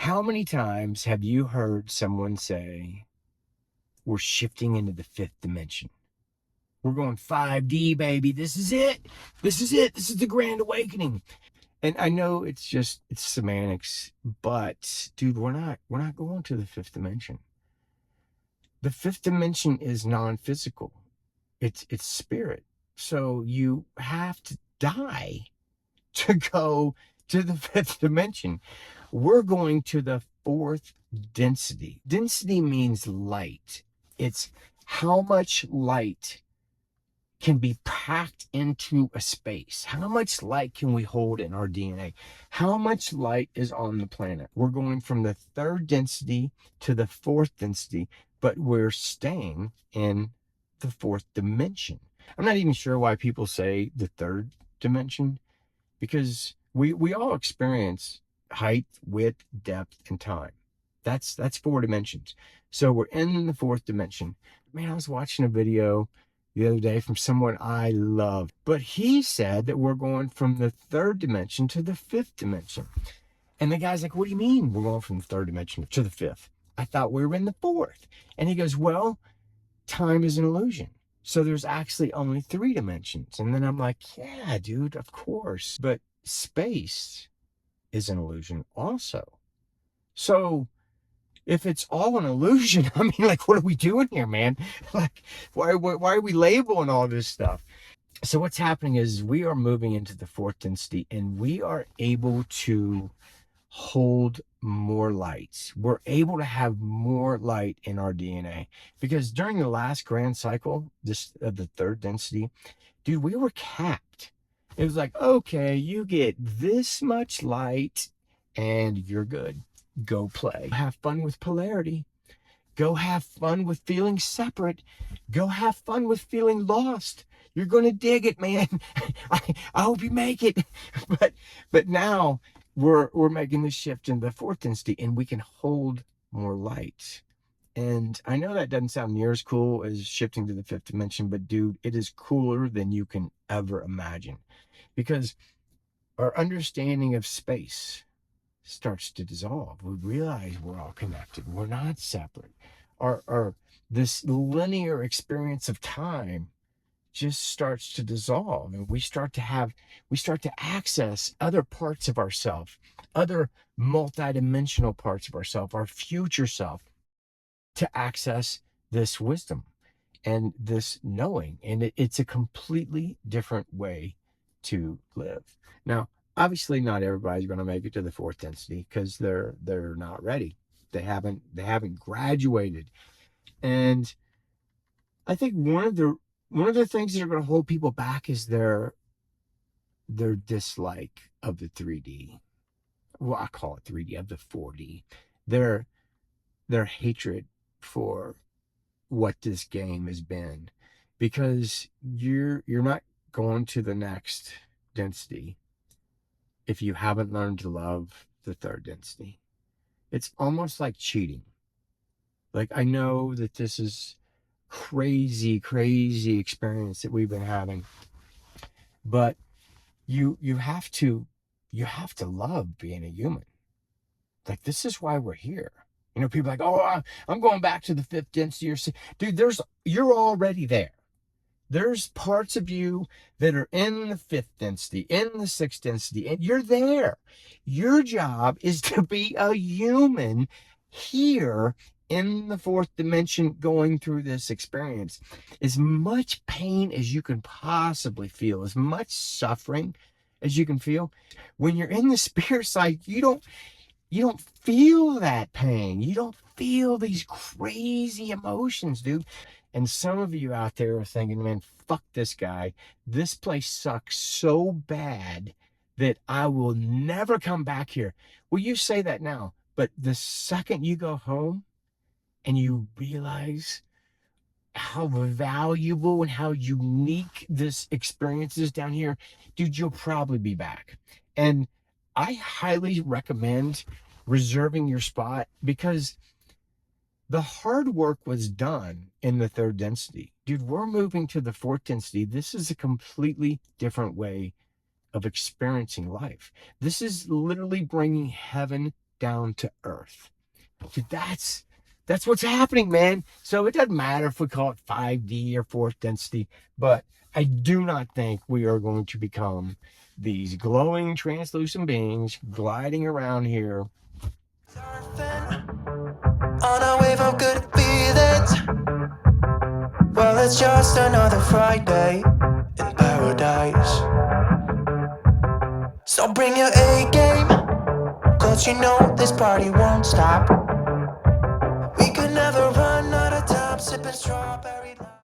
How many times have you heard someone say, we're shifting into the fifth dimension? We're going 5D, baby. This is it. This is it. This is the grand awakening. And I know it's semantics, but dude, we're not going to the fifth dimension. The fifth dimension is non-physical. It's spirit. So you have to die to go to the fifth dimension. We're going to the fourth density. Density means light. It's how much light can be packed into a space. How much light can we hold in our DNA? How much light is on the planet? We're going from the third density to the fourth density, but we're staying in the fourth dimension. I'm not even sure why people say the third dimension, because we all experience height, width, depth, and time. That's four dimensions. So we're in the fourth dimension. Man, I was watching a video the other day from someone I love, but he said that we're going from the third dimension to the fifth dimension. And the guy's like, what do you mean we're going from the third dimension to the fifth? I thought we were in the fourth. And he goes, well, time is an illusion. So there's actually only three dimensions. And then I'm like, yeah, dude, of course. But space is an illusion also. So if it's all an illusion, I mean, like, what are we doing here, man? Like, why are we labeling all this stuff? So what's happening is we are moving into the fourth density, and we are able to hold more light. We're able to have more light in our DNA, because during the last grand cycle, this of the third density, dude, we were capped. It was like, okay, you get this much light and you're good. Go play. Have fun with polarity. Go have fun with feeling separate. Go have fun with feeling lost. You're going to dig it, man. I hope you make it. But now we're making the shift in the fourth density, and we can hold more light. And I know that doesn't sound near as cool as shifting to the fifth dimension, but dude, it is cooler than you can ever imagine, because our understanding of space starts to dissolve. We realize we're all connected. We're not separate. Our this linear experience of time just starts to dissolve, and we start to access other parts of ourself, other multidimensional parts of ourself, our future self, to access this wisdom and this knowing. And it's a completely different way to live. Now, obviously not everybody's going to make it to the fourth density, because they're not ready. They haven't graduated. And I think one of the things that are going to hold people back is their dislike of the 3D. Well, I call it 3D, of the 4D. Their hatred for what this game has been, because you're not going to the next density if you haven't learned to love the third density. It's almost like cheating. Like, I know that this is crazy experience that we've been having, but you have to love being a human. Like, this is why we're here. People are like, oh, I'm going back to the fifth density. Dude, you're already there. There's parts of you that are in the fifth density, in the sixth density, and you're there. Your job is to be a human here in the fourth dimension, going through this experience. As much pain as you can possibly feel, as much suffering as you can feel. When you're in the spirit side, you don't feel that pain. You don't feel these crazy emotions, dude. And some of you out there are thinking, man, fuck this guy. This place sucks so bad that I will never come back here. Well, you say that now, but the second you go home and you realize how valuable and how unique this experience is down here, dude, you'll probably be back. And I highly recommend reserving your spot, because the hard work was done in the third density. Dude, we're moving to the fourth density. This is a completely different way of experiencing life. This is literally bringing heaven down to earth. Dude, that's what's happening, man. So it doesn't matter if we call it 5D or fourth density, but I do not think we are going to become these glowing, translucent beings gliding around here. On a wave of good feelings. Well, it's just another Friday in paradise. So bring your A game, cause you know this party won't stop. We could never run out of time sipping strawberry.